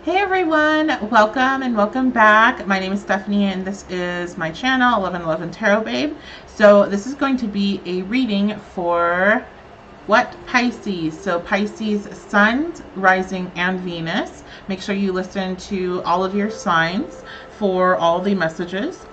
Hey everyone, welcome and welcome back. My name is Stephanie and this is my channel, 1111 Tarot Babe. So this is going to be a reading for what? Pisces. So Pisces Sun, Rising, and Venus. Make sure you listen to all of your signs for all the messages.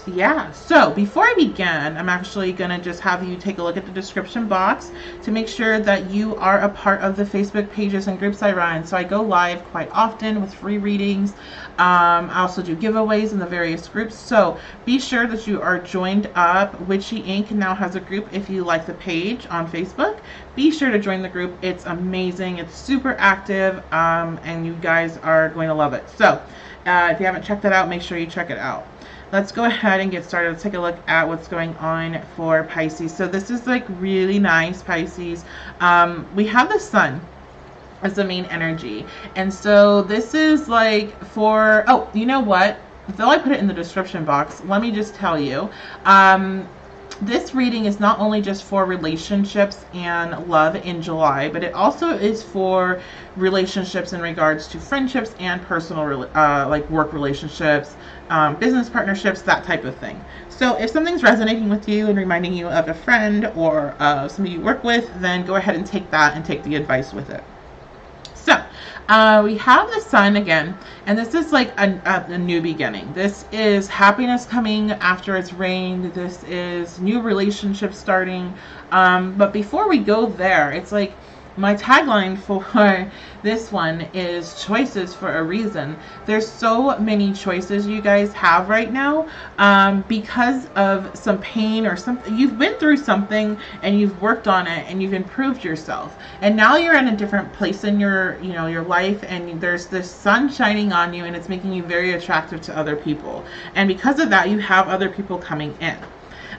Yeah, so before I begin, I'm actually going to just have you take a look at the description box to make sure that you are a part of the Facebook pages and groups I run. So I go live quite often with free readings. I also do giveaways in the various groups. So be sure that you are joined up. Witchy Inc. now has a group if you like the page on Facebook. Be sure to join the group. It's amazing. It's super active, and you guys are going to love it. So if you haven't checked that out, make sure you check it out. Let's go ahead and get started. Let's take a look at what's going on for Pisces. So this is like really nice, Pisces. We have the sun as the main energy. And so this is like for, oh, you know what? Though I put it in the description box, let me just tell you. This reading is not only just for relationships and love in July, but it also is for relationships in regards to friendships and personal, like work relationships, business partnerships, that type of thing. So if something's resonating with you and reminding you of a friend or somebody you work with, then go ahead and take that and take the advice with it. So we have the sun again, and this is like a new beginning. This is happiness coming after it's rained. This is new relationships starting. But before we go there, it's like my tagline for this one is choices for a reason. There's so many choices you guys have right now because of some pain or something. You've been through something and you've worked on it and you've improved yourself. And now you're in a different place in your, your life, and there's this sun shining on you and it's making you very attractive to other people. And because of that, you have other people coming in.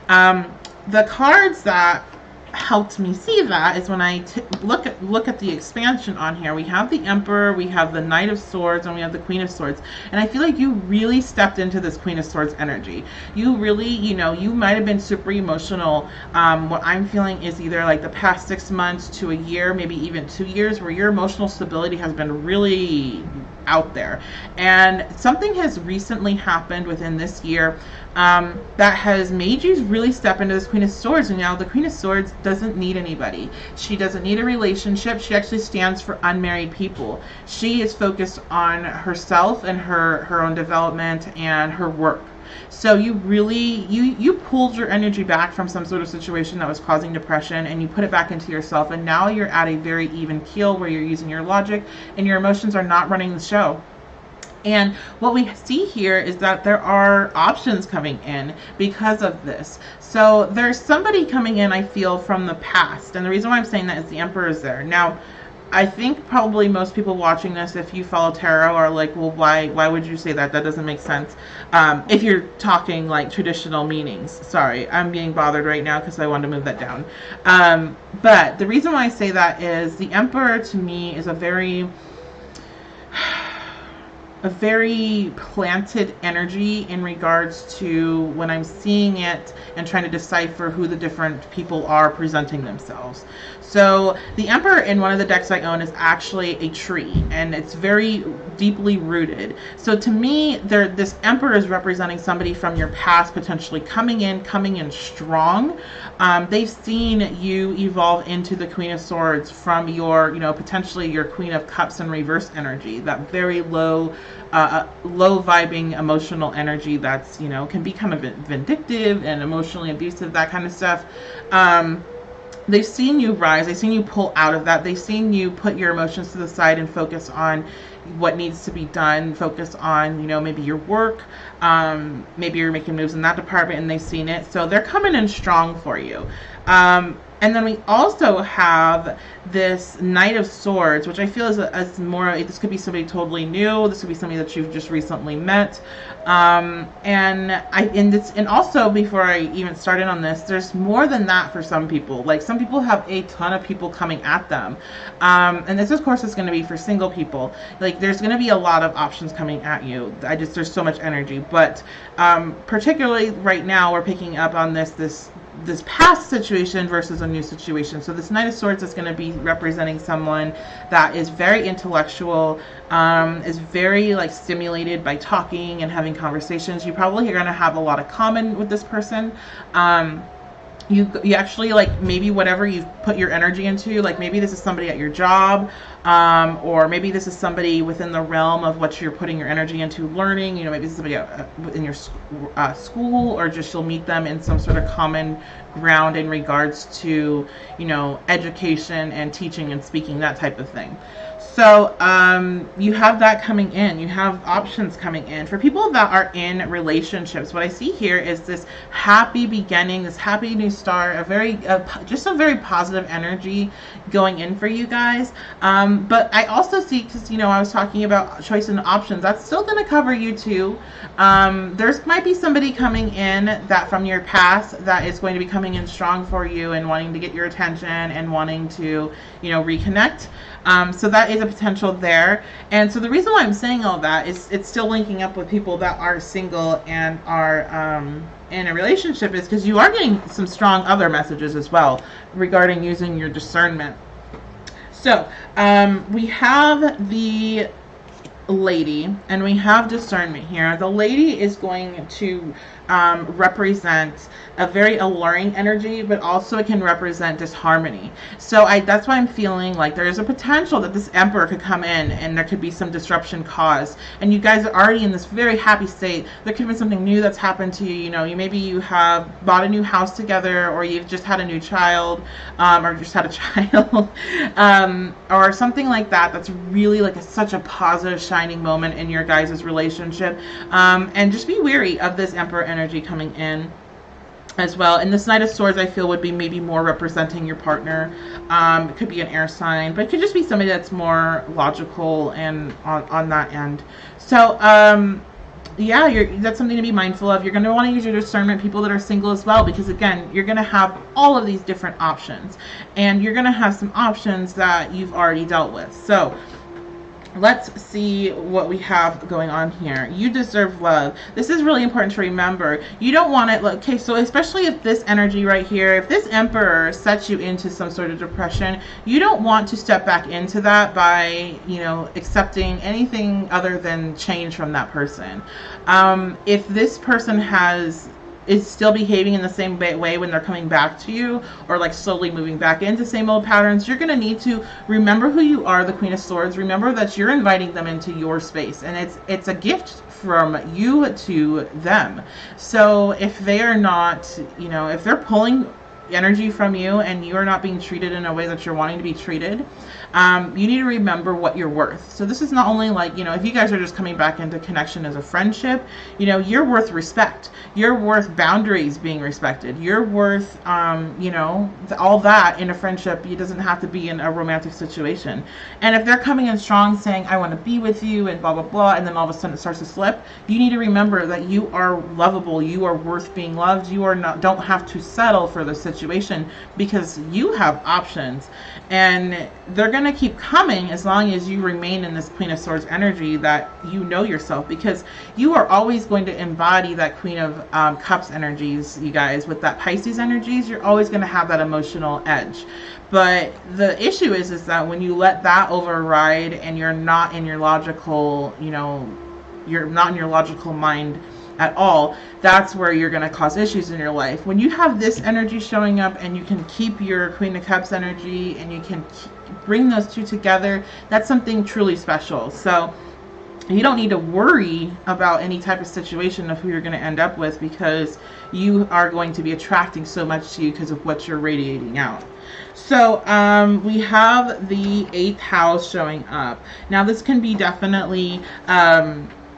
The cards that helped me see that is when I look at the expansion on here. We have the Emperor, we have the Knight of Swords, and we have the Queen of Swords. And I feel like you really stepped into this Queen of Swords energy. You really, you might have been super emotional. What I'm feeling is either like the past 6 months to a year, maybe even 2 years, where your emotional stability has been really out there. And something has recently happened within this year that has made you really step into this Queen of Swords. And now the Queen of Swords doesn't need anybody. She doesn't need a relationship. She actually stands for unmarried people. She is focused on herself and her own development and her work. So you really, you pulled your energy back from some sort of situation that was causing depression, and you put it back into yourself, and now you're at a very even keel where you're using your logic and your emotions are not running the show. And what we see here is that there are options coming in because of this. So there's somebody coming in, I feel, from the past. And the reason why I'm saying that is the Emperor is there. Now, I think probably most people watching this, if you follow tarot, are like, well, why would you say that? That doesn't make sense. If you're talking like traditional meanings. Sorry, I'm being bothered right now because I want to move that down. But the reason why I say that is the Emperor to me is a very planted energy in regards to when I'm seeing it and trying to decipher who the different people are presenting themselves. So the Emperor in one of the decks I own is actually a tree, and it's very deeply rooted. So to me, this Emperor is representing somebody from your past potentially coming in strong. They've seen you evolve into the Queen of Swords from your, potentially your Queen of Cups in reverse energy, that very low vibing emotional energy that's, can become a bit vindictive and emotionally abusive, that kind of stuff. They've seen you rise. They've seen you pull out of that. They've seen you put your emotions to the side and focus on what needs to be done. Focus on, maybe your work. Maybe you're making moves in that department and they've seen it. So they're coming in strong for you. And then we also have this Knight of Swords, which I feel is more, this could be somebody totally new. This could be somebody that you've just recently met. And also, before I even started on this, there's more than that for some people. Like, some people have a ton of people coming at them. And this, of course, is going to be for single people. Like, there's going to be a lot of options coming at you. There's so much energy. But particularly right now, we're picking up on this this past situation versus a new situation. So this Knight of Swords is going to be representing someone that is very intellectual, is very like stimulated by talking and having conversations. You probably are going to have a lot of common with this person. You actually, like, maybe whatever you've put your energy into, like maybe this is somebody at your job, or maybe this is somebody within the realm of what you're putting your energy into learning. Maybe this is somebody in your school, or just you'll meet them in some sort of common ground in regards to, education and teaching and speaking, that type of thing. So you have that coming in. You have options coming in. For people that are in relationships, what I see here is this happy beginning, this happy new start, just a very positive energy going in for you guys. But I also see, because, I was talking about choice and options, that's still going to cover you too. There's might be somebody coming in that from your past that is going to be coming in strong for you and wanting to get your attention and wanting to, reconnect. So that is a potential there. And so the reason why I'm saying all that is it's still linking up with people that are single and are in a relationship, is because you are getting some strong other messages as well regarding using your discernment. So we have the Lady and we have discernment here. The Lady is going to represent a very alluring energy, but also it can represent disharmony. So that's why I'm feeling like there is a potential that this Emperor could come in and there could be some disruption caused, and you guys are already in this very happy state. There could be something new that's happened to you. Maybe you have bought a new house together, or you've just had a new child, or just had a child, or something like that. That's really like such a positive shining moment in your guys' relationship. And just be wary of this Emperor energy coming in as well. And this Knight of Swords, I feel, would be maybe more representing your partner. It could be an air sign, but it could just be somebody that's more logical and on that end. So yeah, that's something to be mindful of. You're going to want to use your discernment, people that are single as well, because again, you're going to have all of these different options, and you're going to have some options that you've already dealt with. So let's see what we have going on here. You deserve love. This is really important to remember. You don't want it, okay, so especially if this energy right here, if this Emperor sets you into some sort of depression, you don't want to step back into that by, accepting anything other than change from that person. If this person is still behaving in the same way when they're coming back to you, or like slowly moving back into same old patterns, you're going to need to remember who you are, the Queen of Swords. Remember that you're inviting them into your space, and it's a gift from you to them. So if they are not, if they're pulling energy from you and you are not being treated in a way that you're wanting to be treated, you need to remember what you're worth. So this is not only like, if you guys are just coming back into connection as a friendship, you're worth respect. You're worth boundaries being respected. You're worth, all that in a friendship. It doesn't have to be in a romantic situation. And if they're coming in strong saying, I want to be with you and blah, blah, blah, and then all of a sudden it starts to slip, you need to remember that you are lovable. You are worth being loved. You are don't have to settle for the situation, because you have options, and they're going to keep coming as long as you remain in this Queen of Swords energy, that you know yourself, because you are always going to embody that Queen of Cups energies, you guys. With that Pisces energies, you're always going to have that emotional edge. But the issue is that when you let that override and you're not in your logical, you're not in your logical mind at all, that's where you're going to cause issues in your life. When you have this energy showing up and you can keep your Queen of Cups energy and you can bring those two together, that's something truly special. So you don't need to worry about any type of situation of who you're going to end up with, because you are going to be attracting so much to you because of what you're radiating out. So we have the 8th house showing up. Now this can be definitely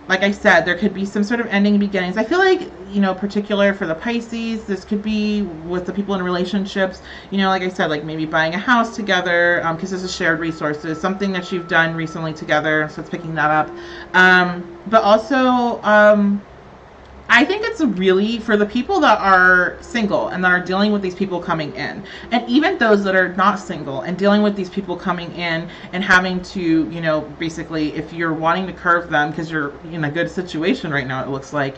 like I said, there could be some sort of ending and beginnings. I feel like, particular for the Pisces, this could be with the people in relationships, like I said, like maybe buying a house together, because this is shared resources, something that you've done recently together, so it's picking that up. But also, I think it's really for the people that are single and that are dealing with these people coming in, and even those that are not single and dealing with these people coming in and having to, you know, basically, if you're wanting to curve them because you're in a good situation right now, it looks like,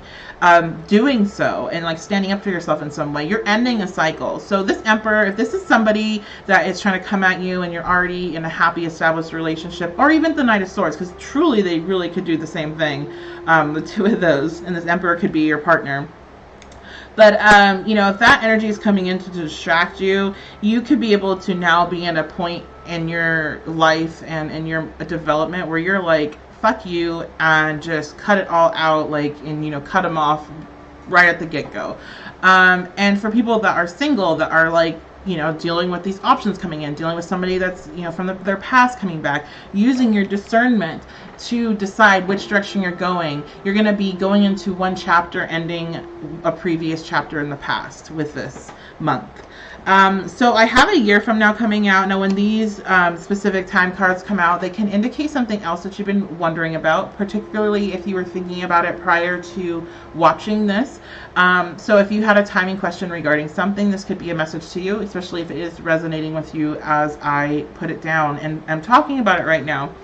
doing so and like standing up for yourself in some way, you're ending a cycle. So this Emperor, if this is somebody that is trying to come at you and you're already in a happy established relationship, or even the Knight of Swords, because truly they really could do the same thing, the two of those, and this Emperor could be your partner. But you know, if that energy is coming in to distract you, you could be able to now be at a point in your life and in your development where you're like, fuck you, and just cut it all out, like, and you know, cut them off right at the get-go. And for people that are single, that are like, you know, dealing with these options coming in, dealing with somebody that's, you know, from their past coming back, using your discernment to decide which direction you're going. You're going to be going into one chapter, ending a previous chapter in the past with this month. So I have a year from now coming out. Now, when these specific time cards come out, they can indicate something else that you've been wondering about, particularly if you were thinking about it prior to watching this. So if you had a timing question regarding something, this could be a message to you, especially if it is resonating with you as I put it down and I'm talking about it right now.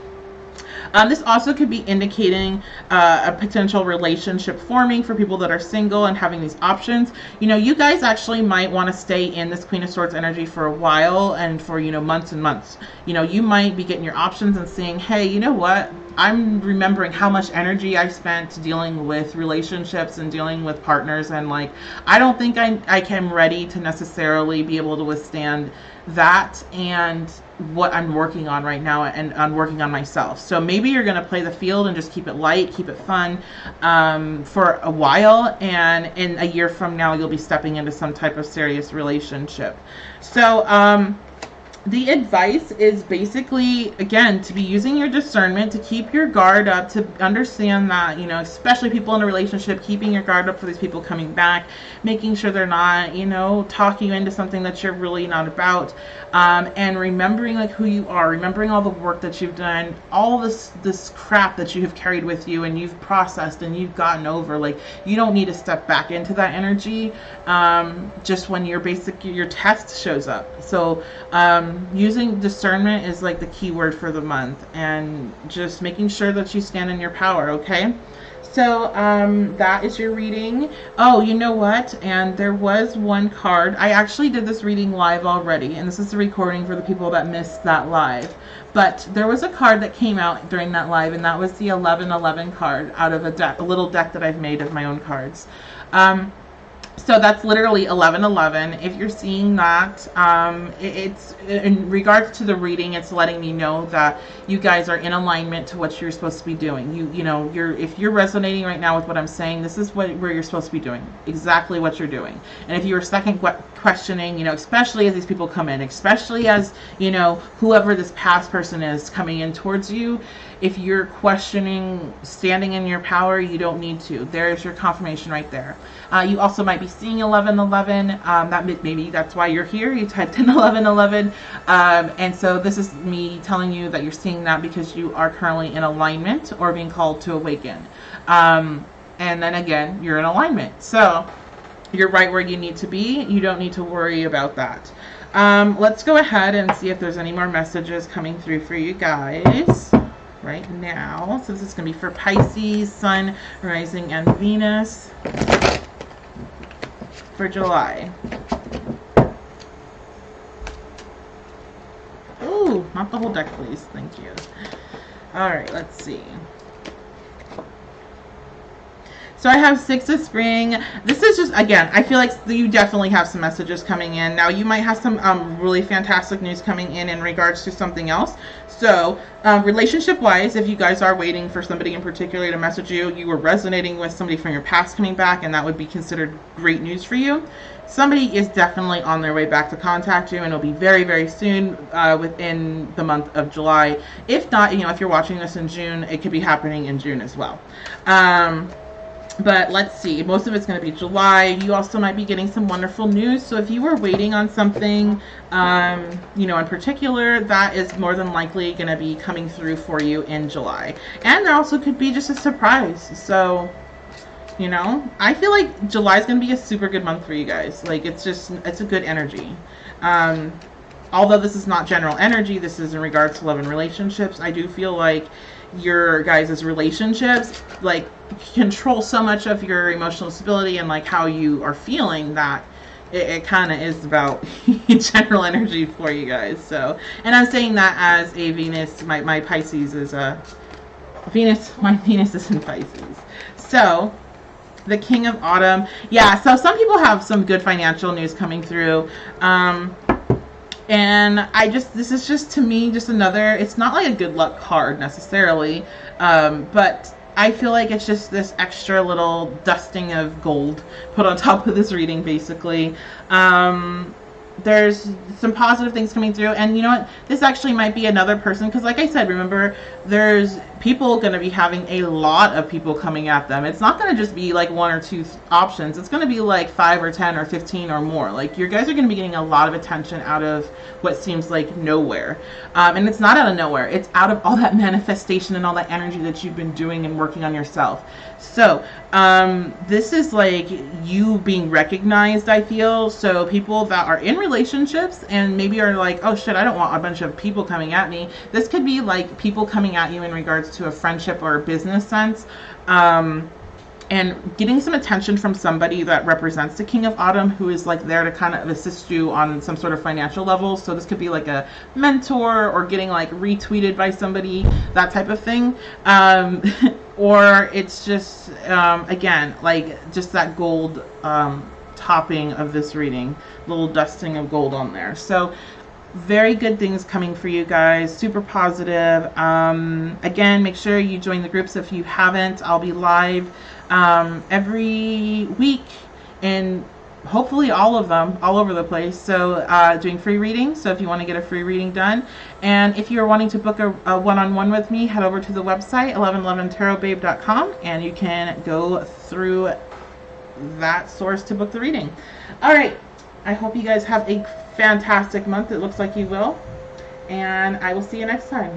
This also could be indicating a potential relationship forming for people that are single and having these options. You know, you guys actually might want to stay in this Queen of Swords energy for a while and for, you know, months and months. You know, you might be getting your options and saying, hey, you know what? I'm remembering how much energy I spent dealing with relationships and dealing with partners, and like, I don't think I am ready to necessarily be able to withstand that and what I'm working on right now, and I'm working on myself. So maybe you're going to play the field and just keep it light, keep it fun for a while, and in a year from now you'll be stepping into some type of serious relationship. So the advice is basically, again, to be using your discernment, to keep your guard up, to understand that, you know, especially people in a relationship, keeping your guard up for these people coming back, making sure they're not, you know, talking you into something that you're really not about, and remembering like who you are, remembering all the work that you've done, all this crap that you have carried with you and you've processed and you've gotten over. Like, you don't need to step back into that energy just when your test shows up. So using discernment is like the key word for the month, and just making sure that you stand in your power. Okay, so that is your reading. Oh, you know what? And there was one card. I actually did this reading live already, and this is the recording for the people that missed that live. But there was a card that came out during that live, and that was the 1111 card out of a little deck that I've made of my own cards. So that's literally 1111. If you're seeing that, it's in regards to the reading, it's letting me know that you guys are in alignment to what you're supposed to be doing. You know, if you're resonating right now with what I'm saying, this is where you're supposed to be doing, exactly what you're doing. And if you were second questioning, you know, especially as these people come in, especially as, you know, whoever this past person is coming in towards you, if you're questioning standing in your power, you don't need to. There's your confirmation right there. You also might be seeing 1111. Maybe that's why you're here. You typed in 1111. And so this is me telling you that you're seeing that because you are currently in alignment or being called to awaken. And then again, you're in alignment. So you're right where you need to be. You don't need to worry about that. Let's go ahead and see if there's any more messages coming through for you guys right now. So this is going to be for Pisces, Sun, Rising, and Venus for July. Ooh, not the whole deck, please. Thank you. All right, let's see. So I have Six of Spring. This is just, again, I feel like you definitely have some messages coming in. Now, you might have some really fantastic news coming in regards to something else. So, relationship-wise, if you guys are waiting for somebody in particular to message you, you were resonating with somebody from your past coming back, and that would be considered great news for you. Somebody is definitely on their way back to contact you, and it'll be very, very soon within the month of July. If not, you know, if you're watching this in June, it could be happening in June as well. But let's see, most of it's going to be July. You also might be getting some wonderful news. So if you were waiting on something, you know, in particular, that is more than likely going to be coming through for you in July. And there also could be just a surprise. So, You know, I feel like July is going to be a super good month for you guys. Like, it's a good energy. Um, Although this is not general energy, this is in regards to love and relationships. I do feel like your guys' relationships like control so much of your emotional stability and like how you are feeling that it kind of is about general energy for you guys. So, and I'm saying that as a Venus, my Pisces is a Venus, my Venus is in Pisces. So, the King of Autumn. Yeah, so some people have some good financial news coming through. And this is just to me just another, it's not like a good luck card necessarily, but I feel like it's just this extra little dusting of gold put on top of this reading, basically. There's some positive things coming through, and you know what, this actually might be another person, because like I said, remember, there's people going to be having a lot of people coming at them. It's not going to just be like one or two options. It's going to be like 5 or 10 or 15 or more. Like, your guys are going to be getting a lot of attention out of what seems like nowhere, and it's not out of nowhere. It's out of all that manifestation and all that energy that you've been doing and working on yourself. So this is like you being recognized, I feel. So people that are in relationships and maybe are like, oh shit, I don't want a bunch of people coming at me. This could be like people coming at you in regards to a friendship or a business sense. And getting some attention from somebody that represents the King of Autumn, who is like there to kind of assist you on some sort of financial level. So this could be like a mentor, or getting like retweeted by somebody, that type of thing. Or it's just, again, like just that gold topping of this reading, little dusting of gold on there. So very good things coming for you guys, super positive. Again, make sure you join the groups if you haven't. I'll be live every week, and hopefully all of them, all over the place. So doing free readings, so if you want to get a free reading done, and if you're wanting to book a one-on-one with me, head over to the website 1111tarotbabe.com, and you can go through that source to book the reading. All right, I hope you guys have a fantastic month. It looks like you will, and I will see you next time.